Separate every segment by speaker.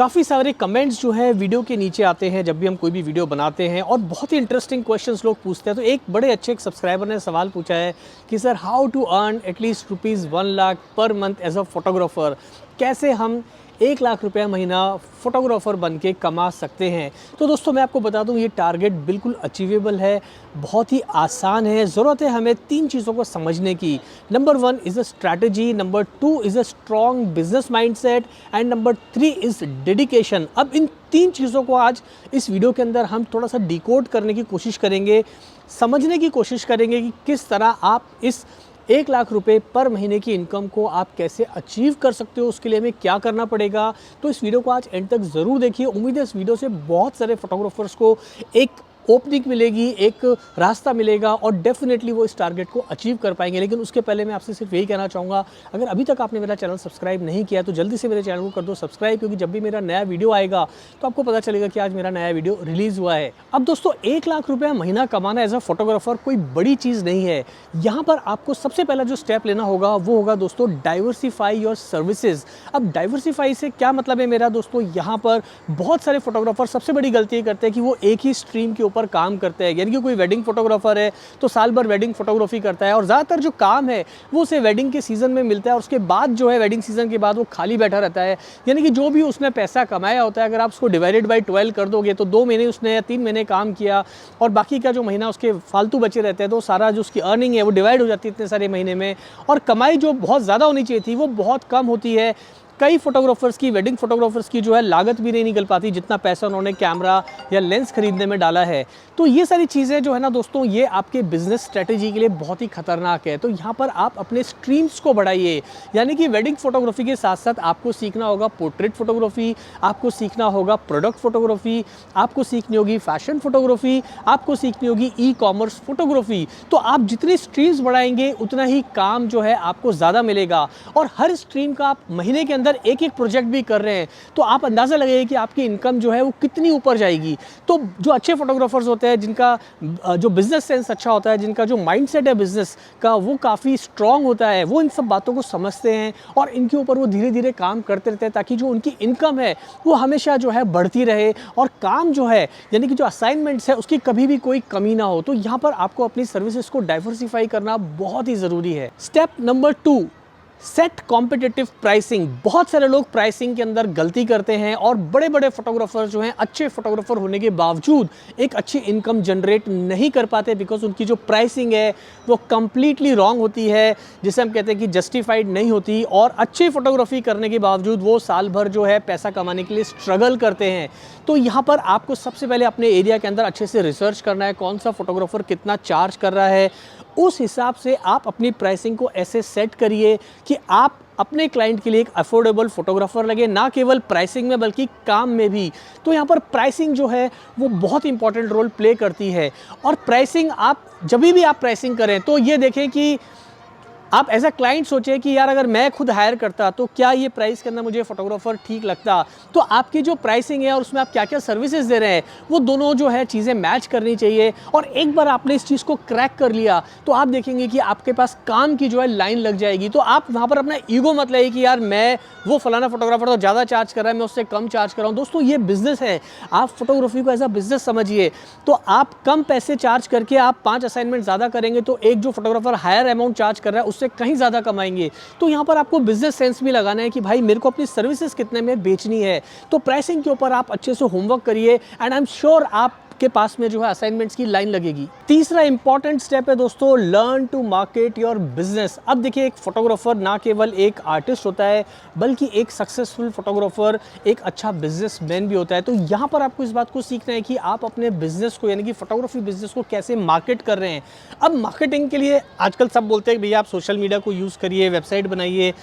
Speaker 1: काफ़ी सारे कमेंट्स जो हैं वीडियो के नीचे आते हैं जब भी हम कोई भी वीडियो बनाते हैं और बहुत ही इंटरेस्टिंग क्वेश्चंस लोग पूछते हैं। तो एक बड़े अच्छे एक सब्सक्राइबर ने सवाल पूछा है कि sir how to earn at least ₹1 lakh per month as a photographer, कैसे हम 1 लाख रुपया महीना फ़ोटोग्राफ़र बन के कमा सकते हैं। तो दोस्तों मैं आपको बता दूं ये टारगेट बिल्कुल अचीवेबल है, बहुत ही आसान है। ज़रूरत है हमें 3 चीज़ों को समझने की। Number 1 is a strategy, number 2 is a strong business mindset and number 3 is dedication. अब इन 3 चीज़ों को आज इस वीडियो के अंदर हम थोड़ा सा डिकोड करने की कोशिश करेंगे, समझने की कोशिश करेंगे कि किस तरह आप इस 1 लाख रुपए पर महीने की इनकम को आप कैसे अचीव कर सकते हो, उसके लिए हमें क्या करना पड़ेगा। तो इस वीडियो को आज एंड तक ज़रूर देखिए। उम्मीद है इस वीडियो से बहुत सारे फोटोग्राफर्स को एक ओपनिंग मिलेगी, एक रास्ता मिलेगा और डेफिनेटली वो इस टारगेट को अचीव कर पाएंगे। लेकिन उसके पहले मैं आपसे सिर्फ यही कहना चाहूँगा, अगर अभी तक आपने मेरा चैनल सब्सक्राइब नहीं किया तो जल्दी से मेरे चैनल को कर दो सब्सक्राइब, क्योंकि जब भी मेरा नया वीडियो आएगा तो आपको पता चलेगा कि आज मेरा नया वीडियो रिलीज़ हुआ है। अब दोस्तों 1 लाख रुपया महीना कमाना एज अ फोटोग्राफर कोई बड़ी चीज़ नहीं है। यहाँ पर आपको सबसे पहला जो स्टेप लेना होगा वो होगा दोस्तों डाइवर्सिफाई योर सर्विसेज। अब डाइवर्सिफाई से क्या मतलब है मेरा दोस्तों, यहाँ पर बहुत सारे फोटोग्राफर सबसे बड़ी गलती ये करते हैं कि वो एक ही स्ट्रीम के ऊपर काम करते हैं। यानी कि कोई वेडिंग फोटोग्राफर है तो साल भर वेडिंग फोटोग्राफी करता है और ज़्यादातर जो काम है वो उसे वेडिंग के सीज़न में मिलता है और उसके बाद जो है वेडिंग सीज़न के बाद वो खाली बैठा रहता है। यानी कि जो भी उसने पैसा कमाया होता है, अगर आप उसको डिवाइडेड बाई 12 कर दोगे तो 2 महीने उसने या 3 महीने काम किया और बाकी का जो महीना उसके फालतू बचे रहते हैं, तो सारा जो उसकी अर्निंग है वो डिवाइड हो जाती है इतने सारे महीने में, और कमाई जो बहुत ज़्यादा होनी चाहिए थी वो बहुत कम होती है। कई फोटोग्राफर्स की, वेडिंग फोटोग्राफर्स की जो है लागत भी नहीं निकल पाती जितना पैसा उन्होंने कैमरा या लेंस खरीदने में डाला है। तो ये सारी चीज़ें जो है ना दोस्तों, ये आपके बिजनेस स्ट्रेटेजी के लिए बहुत ही खतरनाक है। तो यहाँ पर आप अपने स्ट्रीम्स को बढ़ाइए। यानी कि वेडिंग फोटोग्राफी के साथ साथ आपको सीखना होगा पोर्ट्रेट फोटोग्राफी, आपको सीखना होगा प्रोडक्ट फोटोग्राफी, आपको सीखनी होगी फैशन फोटोग्राफी, आपको सीखनी होगी ई-कॉमर्स फोटोग्राफी। तो आप जितनी स्ट्रीम्स बढ़ाएंगे उतना ही काम जो है आपको ज़्यादा मिलेगा। और हर स्ट्रीम का आप महीने के अंदर एक एक प्रोजेक्ट भी कर रहे हैं तो आप अंदाज़ा लगाइए कि आपकी इनकम जो है वो कितनी ऊपर जाएगी। तो जो अच्छे फोटोग्राफर्स होते हैं, जिनका जो बिजनेस सेंस अच्छा होता है, जिनका जो माइंडसेट है बिजनेस का वो काफ़ी स्ट्रांग होता है, वो इन सब बातों को समझते हैं और इनके ऊपर वो धीरे धीरे काम करते रहते हैं ताकि जो उनकी इनकम है वो हमेशा जो है बढ़ती रहे और काम जो है यानी कि जो असाइनमेंट्स है उसकी कभी भी कोई कमी ना हो। तो यहाँ पर आपको अपनी सर्विसेज को डाइवर्सिफाई करना बहुत ही ज़रूरी है। Step number 2, set competitive pricing. बहुत सारे लोग प्राइसिंग के अंदर गलती करते हैं और बड़े बड़े फोटोग्राफर जो हैं, अच्छे फोटोग्राफर होने के बावजूद एक अच्छी इनकम जनरेट नहीं कर पाते, बिकॉज उनकी जो प्राइसिंग है वो कंप्लीटली रॉन्ग होती है, जिसे हम कहते हैं कि जस्टिफाइड नहीं होती, और अच्छी फोटोग्राफी करने के बावजूद वो साल भर जो है पैसा कमाने के लिए स्ट्रगल करते हैं। तो यहाँ पर आपको सबसे पहले अपने एरिया के अंदर अच्छे से रिसर्च करना है, कौन सा फोटोग्राफर कितना चार्ज कर रहा है। उस हिसाब से आप अपनी प्राइसिंग को ऐसे सेट करिए कि आप अपने क्लाइंट के लिए एक अफोर्डेबल फोटोग्राफर लगे, ना केवल प्राइसिंग में बल्कि काम में भी। तो यहाँ पर प्राइसिंग जो है वो बहुत इंपॉर्टेंट रोल प्ले करती है। और प्राइसिंग आप जब भी आप प्राइसिंग करें तो ये देखें कि आप एज अ क्लाइंट सोचें कि यार अगर मैं खुद हायर करता तो क्या ये प्राइस के अंदर मुझे फोटोग्राफर ठीक लगता। तो आपकी जो प्राइसिंग है और उसमें आप क्या क्या सर्विसेज दे रहे हैं वो दोनों जो है चीज़ें मैच करनी चाहिए। और एक बार आपने इस चीज़ को क्रैक कर लिया तो आप देखेंगे कि आपके पास काम की जो है लाइन लग जाएगी। तो आप वहाँ पर अपना ईगो मत लाइए कि यार मैं वो फलाना फोटोग्राफर तो ज़्यादा चार्ज कर रहा है, मैं उससे कम चार्ज कर रहा हूँ। दोस्तों ये बिजनेस है, आप फोटोग्राफी को एज अ बिजनेस समझिए। तो आप कम पैसे चार्ज करके आप 5 असाइनमेंट ज़्यादा करेंगे तो एक जो फोटोग्राफर हायर अमाउंट चार्ज कर रहा है उससे कहीं ज़्यादा कमाएंगे। तो यहाँ पर आपको बिजनेस सेंस भी लगाना है कि भाई मेरे को अपनी सर्विसेज कितने में बेचनी है। तो प्राइसिंग के ऊपर आप अच्छे से होमवर्क करिए एंड आई एम श्योर आप के पास में जो है असाइनमेंट्स की लाइन लगेगी। तीसरा इंपॉर्टेंट स्टेप है दोस्तों, learn to market your business. अब देखिए एक फोटोग्राफर ना केवल एक आर्टिस्ट होता है बल्कि एक सक्सेसफुल फोटोग्राफर एक अच्छा बिजनेसमैन भी होता है। तो यहाँ पर आपको इस बात को सीखना है कि आप अपने बिजनेस को यानी कि फोटोग्राफी बिजनेस को कैसे मार्केट कर रहे हैं। अब मार्केटिंग के लिए आजकल सब बोलते हैं भैया आप सोशल मीडिया को यूज़ करिए, वेबसाइट बनाइए,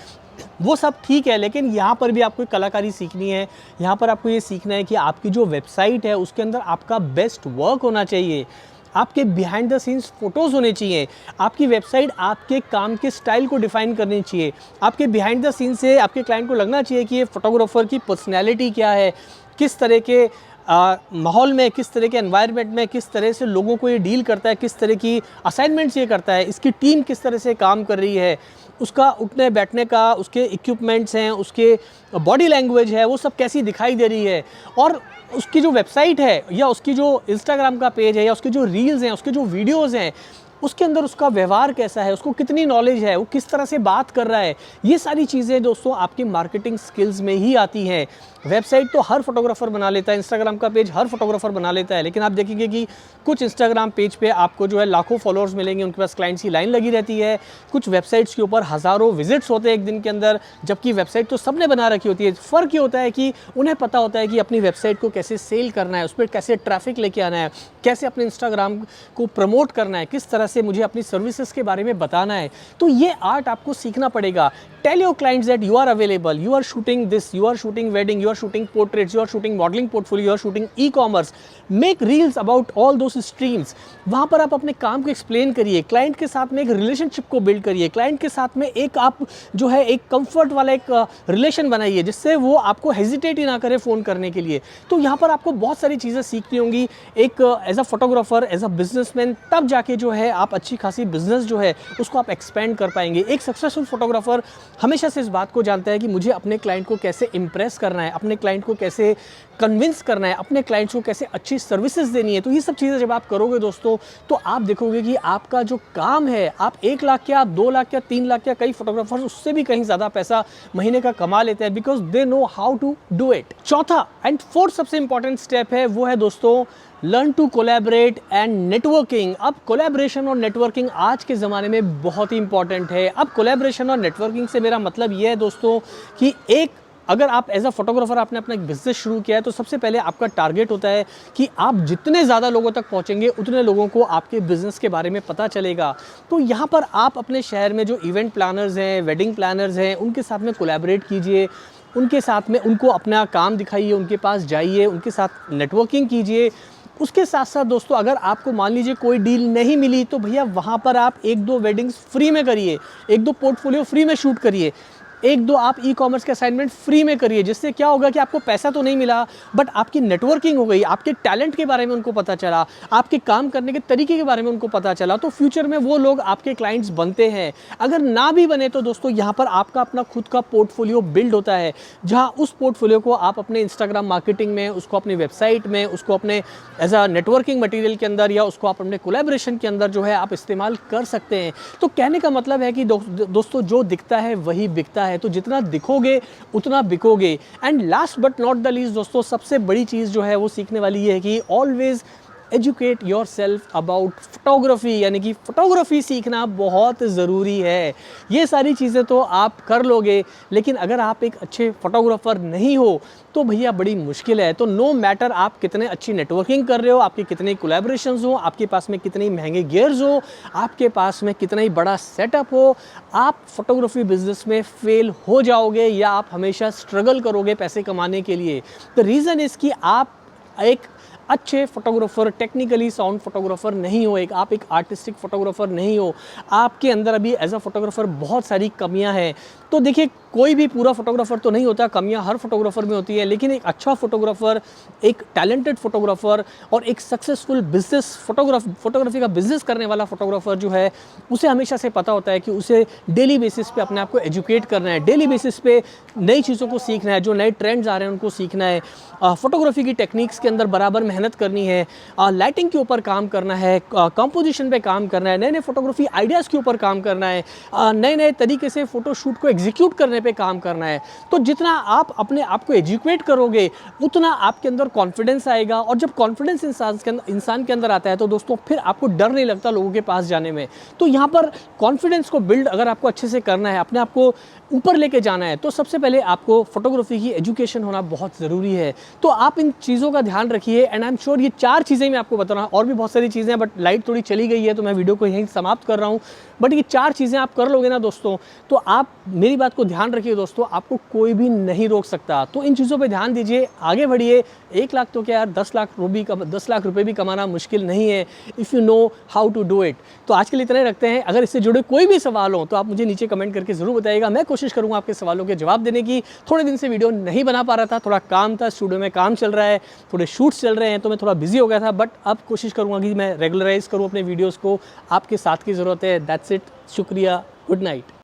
Speaker 1: वो सब ठीक है, लेकिन यहाँ पर भी आपको कलाकारी सीखनी है। यहाँ पर आपको ये सीखना है कि आपकी जो वेबसाइट है उसके अंदर आपका बेस्ट वर्क होना चाहिए, आपके बिहाइंड द सीन्स फोटोज़ होने चाहिए। आपकी वेबसाइट आपके काम के स्टाइल को डिफाइन करनी चाहिए। आपके बिहाइंड द सीन से आपके क्लाइंट को लगना चाहिए कि ये फोटोग्राफर की पर्सनैलिटी क्या है, किस तरह के माहौल में, किस तरह के एनवायरनमेंट में, किस तरह से लोगों को ये डील करता है, किस तरह की असाइनमेंट्स ये करता है, इसकी टीम किस तरह से काम कर रही है, उसका उठने बैठने का, उसके इक्विपमेंट्स हैं, उसके बॉडी लैंग्वेज है, वो सब कैसी दिखाई दे रही है, और उसकी जो वेबसाइट है या उसकी जो इंस्टाग्राम का पेज है या उसके जो रील्स हैं, उसके जो वीडियोज़ हैं, उसके अंदर उसका व्यवहार कैसा है, उसको कितनी नॉलेज है, वो किस तरह से बात कर रहा है, ये सारी चीज़ें दोस्तों आपकी मार्केटिंग स्किल्स में ही आती हैं। वेबसाइट तो हर फोटोग्राफर बना लेता है, इंस्टाग्राम का पेज हर फोटोग्राफर बना लेता है, लेकिन आप देखेंगे कि कुछ इंस्टाग्राम पेज पे आपको जो है लाखों फॉलोअर्स मिलेंगे, उनके पास क्लाइंट्स की लाइन लगी रहती है। कुछ वेबसाइट्स के ऊपर हज़ारों विजिट्स होते हैं एक दिन के अंदर, जबकि वेबसाइट तो सबने बना रखी होती है। फ़र्क ये होता है कि उन्हें पता होता है कि अपनी वेबसाइट को कैसे सेल करना है, उस पर कैसे ट्रैफिक लेके आना है, कैसे अपने इंस्टाग्राम को प्रमोट करना है, किस तरह से मुझे अपनी सर्विसेज के बारे में बताना है। तो ये आर्ट आपको सीखना पड़ेगा। Tell your clients that you are available, you are shooting this, you are shooting wedding, you are shooting portraits, you are shooting modeling portfolio, you are shooting e-commerce, make reels about all those streams। वहाँ पर आप अपने काम को explain करिए, client के साथ में एक रिलेशनशिप को बिल्ड करिए, क्लाइंट के साथ में एक आप जो है एक कंफर्ट वाला एक रिलेशन बनाइए, जिससे वो आपको हेजिटेट ही ना करे फ़ोन करने के लिए। तो यहाँ पर आपको बहुत सारी चीज़ें सीखनी होंगी एक as a photographer, as a businessman, तब जाके जो है आप अच्छी खासी बिजनेस जो है उसको आप एक्सपेंड कर पाएंगे। एक सक्सेसफुल फोटोग्राफर हमेशा से इस बात को जानता है कि मुझे अपने क्लाइंट को कैसे इंप्रेस करना है, अपने क्लाइंट को कैसे कन्विंस करना है, अपने क्लाइंट्स को कैसे अच्छी सर्विसेज देनी है। तो ये सब चीज़ें जब आप करोगे दोस्तों, तो आप देखोगे कि आपका जो काम है, आप 1 लाख या 2 लाख या 3 लाख या कई फोटोग्राफर्स उससे भी कहीं ज़्यादा पैसा महीने का कमा लेते हैं, because they know how to do it. चौथा एंड फोर्थ सबसे इंपॉर्टेंट स्टेप है, वो है दोस्तों learn to collaborate and networking. अब कोलैबोरेशन और नेटवर्किंग आज के ज़माने में बहुत ही इंपॉर्टेंट है। अब कोलैबोरेशन और नेटवर्किंग से मेरा मतलब ये है दोस्तों कि अगर आप एज अ फोटोग्राफर आपने अपना एक बिजनेस शुरू किया है, तो सबसे पहले आपका टारगेट होता है कि आप जितने ज़्यादा लोगों तक पहुंचेंगे उतने लोगों को आपके बिज़नेस के बारे में पता चलेगा। तो यहाँ पर आप अपने शहर में जो इवेंट प्लानर्स हैं, वेडिंग प्लानर्स हैं, उनके साथ में कोलैबोरेट कीजिए, उनके साथ में उनको अपना काम दिखाइए, उनके पास जाइए, उनके साथ नेटवर्किंग कीजिए। उसके साथ साथ दोस्तों अगर आपको मान लीजिए कोई डील नहीं मिली, तो भैया वहाँ पर आप 1-2 वेडिंग्स फ्री में करिए, 1-2 पोर्टफोलियो फ्री में शूट करिए, 1-2 आप ई-कॉमर्स के असाइनमेंट फ्री में करिए, जिससे क्या होगा कि आपको पैसा तो नहीं मिला, बट आपकी नेटवर्किंग हो गई, आपके टैलेंट के बारे में उनको पता चला, आपके काम करने के तरीके के बारे में उनको पता चला। तो फ्यूचर में वो लोग आपके क्लाइंट्स बनते हैं। अगर ना भी बने तो दोस्तों यहाँ पर आपका अपना खुद का पोर्टफोलियो बिल्ड होता है, जहाँ उस पोर्टफोलियो को आप अपने इंस्टाग्राम मार्केटिंग में, उसको अपनी वेबसाइट में, उसको अपने एज अ नेटवर्किंग मटीरियल के अंदर, या उसको आप अपने कोलैबोरेशन के अंदर जो है आप इस्तेमाल कर सकते हैं। तो कहने का मतलब है कि दोस्तों जो दिखता है वही बिकता है, तो जितना दिखोगे उतना बिकोगे। And last but not the least दोस्तों, सबसे बड़ी चीज़ जो है वो सीखने वाली ये है कि always educate your self about photography, यानी कि फोटोग्राफी सीखना बहुत ज़रूरी है। ये सारी चीज़ें तो आप कर लोगे, लेकिन अगर आप एक अच्छे फोटोग्राफर नहीं हो तो भैया बड़ी मुश्किल है। तो नो मैटर आप कितने अच्छी नेटवर्किंग कर रहे हो, आपके कितने कोलैबोरेशंस हो, आपके पास में कितने महंगे गियर्स हो, आपके पास में कितना ही बड़ा सेटअप हो, आप फोटोग्राफी बिजनेस में फेल हो जाओगे या आप हमेशा स्ट्रगल करोगे पैसे कमाने के लिए। द रीज़न इज़ कि आप एक अच्छे फोटोग्राफर, टेक्निकली साउंड फोटोग्राफर नहीं हो, आप एक आर्टिस्टिक फोटोग्राफर नहीं हो, आपके अंदर अभी एज अ फोटोग्राफर बहुत सारी कमियां हैं। तो देखिए कोई भी पूरा फोटोग्राफर तो नहीं होता, कमियां हर फोटोग्राफर में होती है, लेकिन एक अच्छा फोटोग्राफर, एक टैलेंटेड फोटोग्राफर और एक सक्सेसफुल बिजनेस फोटोग्राफी का बिजनेस करने वाला फोटोग्राफर जो है, उसे हमेशा से पता होता है कि उसे डेली बेसिस पे अपने आप को एजुकेट करना है, डेली बेसिस पे नई चीज़ों को सीखना है, जो नए ट्रेंड्स आ रहे हैं उनको सीखना है, फोटोग्राफी की टेक्निक्स के अंदर बराबर मेहनत करनी है, लाइटिंग के ऊपर काम करना है, कंपोजिशन पे काम करना है, नए नए फोटोग्राफी आइडियाज़ के ऊपर काम करना है, नए नए तरीके से फ़ोटोशूट को एग्जीक्यूट करने पे काम करना है। तो जितना आप अपने आप को एजुकेट करोगे उतना आपके अंदर कॉन्फिडेंस आएगा, और जब कॉन्फिडेंस इंसान के अंदर आता है तो दोस्तों फिर आपको डर नहीं लगता लोगों के पास जाने में। तो यहाँ पर कॉन्फिडेंस को बिल्ड अगर आपको अच्छे से करना है, अपने आप को ऊपर लेके जाना है, तो सबसे पहले आपको फोटोग्राफी की एजुकेशन होना बहुत ज़रूरी है। तो आप इन चीज़ों का ध्यान रखिए, एंड आई एम श्योर ये 4 चीज़ें मैं आपको बता रहा हूँ, और भी बहुत सारी चीज़ें हैं, बट लाइट थोड़ी चली गई है तो मैं वीडियो को यहीं समाप्त कर रहा हूँ। बट ये 4 चीज़ें आप कर लोगे ना दोस्तों, तो आप मेरी बात को ध्यान रखिए दोस्तों, आपको कोई भी नहीं रोक सकता। तो इन चीज़ों पे ध्यान दीजिए, आगे बढ़िए। 1 लाख तो क्या यार, 10 लाख रुपए भी कमाना मुश्किल नहीं है, if you know how to do it. तो आज के लिए इतना ही रखते हैं। अगर इससे जुड़े कोई भी सवाल हो तो आप मुझे नीचे कमेंट करके ज़रूर बताइएगा। मैं कोशिश करूँगा आपके सवालों के जवाब देने की। थोड़े दिन से वीडियो नहीं बना पा रहा था, थोड़ा काम था, स्टूडियो में काम चल रहा है, थोड़े शूट्स चल रहे हैं, तो मैं थोड़ा बिजी हो गया था, बट अब कोशिश करूँगा कि मैं रेगुलराइज करूँ अपने वीडियोज़ को। आपके साथ की ज़रूरत है। दैट्स इट, शुक्रिया, गुड नाइट।